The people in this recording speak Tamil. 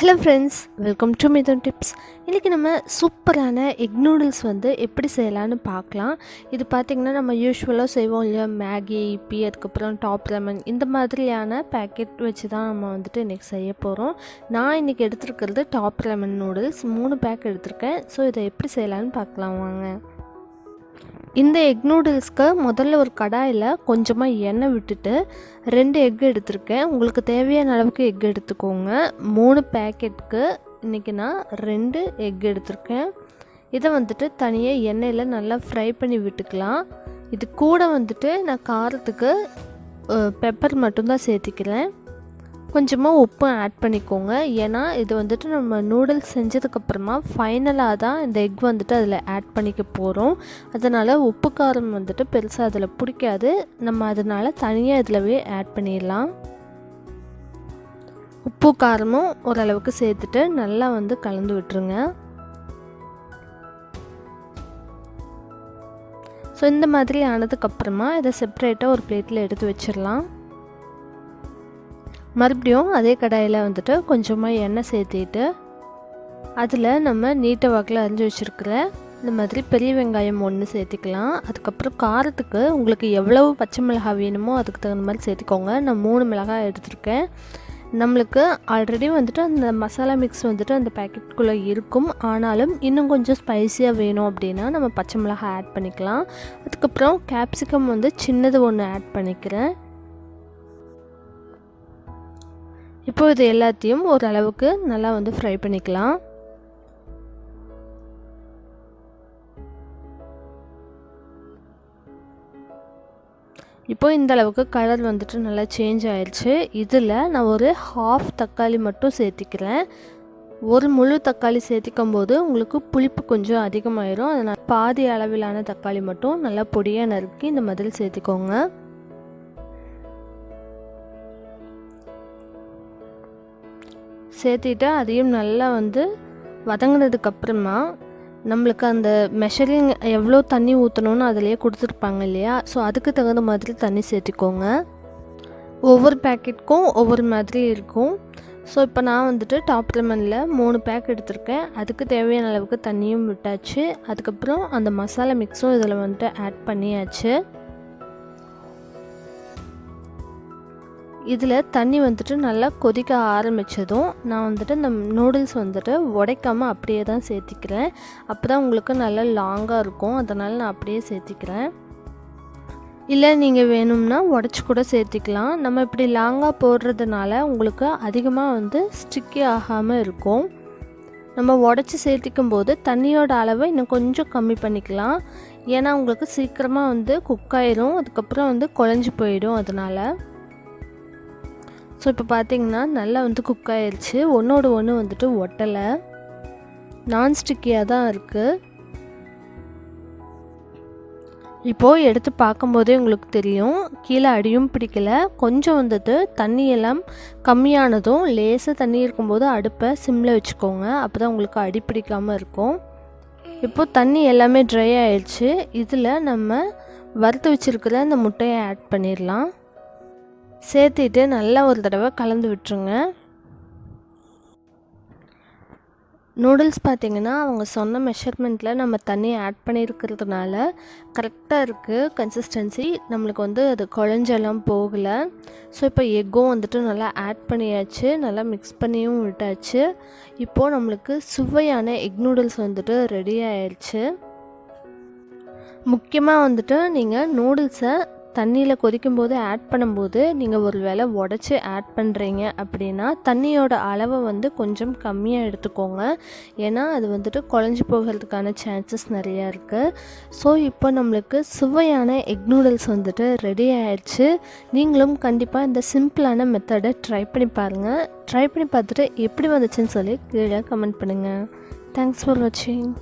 Hello friends, welcome to Mithuntips. இன்னைக்கு நம்ம சூப்பரான எக் நூடுல்ஸ் எப்படி செய்யலாம்னு பார்க்கலாம். இது பாத்தீங்கன்னா நம்ம யூசுவலா செய்வோம் இல்லையா, மேகி இப்பி அதுக்கப்புறம் டாப் லெமன் இந்த மாதிரியான பேக்கெட் வச்சு தான் நம்ம இன்னைக்கு செய்ய போகிறோம். நான் இன்னைக்கு எடுத்துருக்கிறது டாப் லெமன் நூடுல்ஸ் 3 பேக் எடுத்திருக்கேன். ஸோ இதை எப்படி செய்யலான்னு பார்க்கலாம் வாங்க. இந்த எக் நூடுல்ஸ்க்கு முதல்ல ஒரு கடாயில் கொஞ்சமாக எண்ணெய் விட்டுட்டு 2 எக் எடுத்திருக்கேன். உங்களுக்கு தேவையான அளவுக்கு எக் எடுத்துக்கோங்க. 3 பேக்கெட்டுக்கு இன்றைக்கி நான் 2 எக் எடுத்திருக்கேன். இதை தனியாக எண்ணெயில் நல்லா ஃப்ரை பண்ணி விட்டுக்கலாம். இது கூட நான் காரத்துக்கு பெப்பர் மட்டும்தான் சேர்த்திக்கிறேன். கொஞ்சமாக உப்பு ஆட் பண்ணிக்கோங்க. ஏன்னா இது நம்ம நூடுல்ஸ் செஞ்சதுக்கப்புறமா ஃபைனலாக தான் இந்த எக் அதில் ஆட் பண்ணிக்க போகிறோம். அதனால் உப்பு காரம் பெருசாக அதில் பிடிக்காது. நம்ம அதனால் தனியாக இதிலவே ஆட் பண்ணிடலாம். உப்பு காரமும் ஓரளவுக்கு சேர்த்துட்டு நல்லா கலந்து விட்டுருங்க. ஸோ இந்த மாதிரி ஆனதுக்கப்புறமா இதை செப்பரேட்டாக ஒரு பிளேட்டில் எடுத்து வச்சிடலாம். மறுபடியும் அதே கடாயில் கொஞ்சமாக எண்ணெய் சேர்த்திட்டு அதில் நம்ம நீட்ட வாக்கில் அரிஞ்சு வச்சுருக்கிற இந்த மாதிரி பெரிய வெங்காயம் 1 சேர்த்திக்கலாம். அதுக்கப்புறம் காரத்துக்கு உங்களுக்கு எவ்வளவு பச்சை மிளகாய் வேணுமோ அதுக்கு தகுந்த மாதிரி சேர்த்திக்கோங்க. நான் 3 மிளகாய் எடுத்திருக்கேன். நம்மளுக்கு ஆல்ரெடி அந்த மசாலா மிக்ஸ் அந்த பேக்கெட்டுக்குள்ளே இருக்கும். ஆனாலும் இன்னும் கொஞ்சம் ஸ்பைஸியாக வேணும் அப்படின்னா நம்ம பச்சை மிளகாய் ஆட் பண்ணிக்கலாம். அதுக்கப்புறம் கேப்சிகம் சின்னது 1 ஆட் பண்ணிக்கிறேன். இப்போ இது எல்லாத்தையும் ஓரளவுக்கு நல்லா ஃப்ரை பண்ணிக்கலாம். இப்போ இந்த அளவுக்கு கலர் நல்லா சேஞ்ச் ஆயிடுச்சு. இதில் நான் ஒரு 1/2 தக்காளி மட்டும் சேர்த்திக்கிறேன். ஒரு முழு தக்காளி சேர்த்திக்கும் போது உங்களுக்கு புளிப்பு கொஞ்சம் அதிகமாயிரும். அதனால் பாதி அளவிலான தக்காளி மட்டும் நல்லா பொடியாக நறுக்கி இந்த மாதிரி சேர்த்திக்கோங்க. சேர்த்திட்டு அதையும் நல்லா வதங்கினதுக்கப்புறமா நம்மளுக்கு அந்த மெஷரிங் எவ்வளோ தண்ணி ஊற்றணும்னு அதிலே கொடுத்துருப்பாங்க இல்லையா, ஸோ அதுக்கு தகுந்த மாதிரி தண்ணி சேர்த்திக்கோங்க. ஒவ்வொரு பேக்கெட்டுக்கும் ஒவ்வொரு மாதிரி இருக்கும். ஸோ இப்போ நான் டாப் லெமனில் 3 பேக் எடுத்திருக்கேன். அதுக்கு தேவையான அளவுக்கு தண்ணியும் விட்டாச்சு. அதுக்கப்புறம் அந்த மசாலா மிக்ஸும் இதில் ஆட் பண்ணியாச்சு. இதில் தண்ணி நல்லா கொதிக்க ஆரம்பித்ததும் நான் இந்த நூடுல்ஸ் உடைக்காமல் அப்படியே தான் சேர்த்திக்கிறேன். அப்போ தான் உங்களுக்கு நல்லா லாங்காக இருக்கும். அதனால் நான் அப்படியே சேர்த்திக்கிறேன். இல்லை நீங்கள் வேணும்னா உடச்சி கூட சேர்த்திக்கலாம். நம்ம இப்படி லாங்காக போடுறதுனால உங்களுக்கு அதிகமாக ஸ்டிக்கி ஆகாமல் இருக்கும். நம்ம உடச்சி சேர்த்திக்கும் போது தண்ணியோட அளவை இன்னும் கொஞ்சம் கம்மி பண்ணிக்கலாம். ஏன்னா உங்களுக்கு சீக்கிரமாக குக் ஆயிரும். அதுக்கப்புறம் குழஞ்சி போயிடும். அதனால் ஸோ இப்போ பார்த்தீங்கன்னா நல்லா குக் ஆயிடுச்சு. ஒன்றோடு ஒன்று ஒட்டலை, நான்ஸ்டிக்கியாக தான் இருக்குது. இப்போது எடுத்து பார்க்கும்போதே உங்களுக்கு தெரியும், கீழே அடியும் பிடிக்கலை. கொஞ்சம் தண்ணியெல்லாம் கம்மியானதும் லேசாக தண்ணி இருக்கும்போது அடுப்பை சிம்மில் வச்சுக்கோங்க. அப்போ தான் உங்களுக்கு அடி பிடிக்காமல் இருக்கும். இப்போது தண்ணி எல்லாமே ட்ரை ஆயிடுச்சு. இதில் நம்ம வறுத்து வச்சுருக்கிற இந்த முட்டையை ஆட் பண்ணிடலாம். சேர்த்திட்டு நல்லா ஒரு தடவை கலந்து விட்டுருங்க. நூடுல்ஸ் பார்த்திங்கன்னா அவங்க சொன்ன மெஷர்மெண்ட்டில் நம்ம தண்ணி ஆட் பண்ணியிருக்கிறதுனால கரெக்டாக இருக்குது கன்சிஸ்டன்சி. நம்மளுக்கு அது குழஞ்செல்லாம் போகலை. ஸோ இப்போ எக்கும் நல்லா ஆட் பண்ணியாச்சு. நல்லா மிக்ஸ் பண்ணியும் விட்டாச்சு. இப்போது நம்மளுக்கு சுவையான எக் நூடுல்ஸ் ரெடி ஆயிடுச்சு. முக்கியமாக நீங்கள் நூடுல்ஸை தண்ணியில் கொதிக்கும்போது ஆட் பண்ணும்போது நீங்கள் ஒரு வேளை உடச்சி ஆட் பண்ணுறீங்க அப்படின்னா தண்ணியோட அளவை கொஞ்சம் கம்மியாக எடுத்துக்கோங்க. ஏன்னா அது குழஞ்சி போகிறதுக்கான சான்சஸ் நிறையா இருக்குது. ஸோ இப்போ நம்மளுக்கு சுவையான எக் நூடுல்ஸ் ரெடி ஆயிடுச்சு. நீங்களும் கண்டிப்பாக இந்த சிம்பிளான மெத்தடை ட்ரை பண்ணி பாருங்கள். ட்ரை பண்ணி பார்த்துட்டு எப்படி வந்துச்சுன்னு சொல்லி கீழே கமெண்ட் பண்ணுங்கள். தேங்க்ஸ் ஃபார் வாட்சிங்.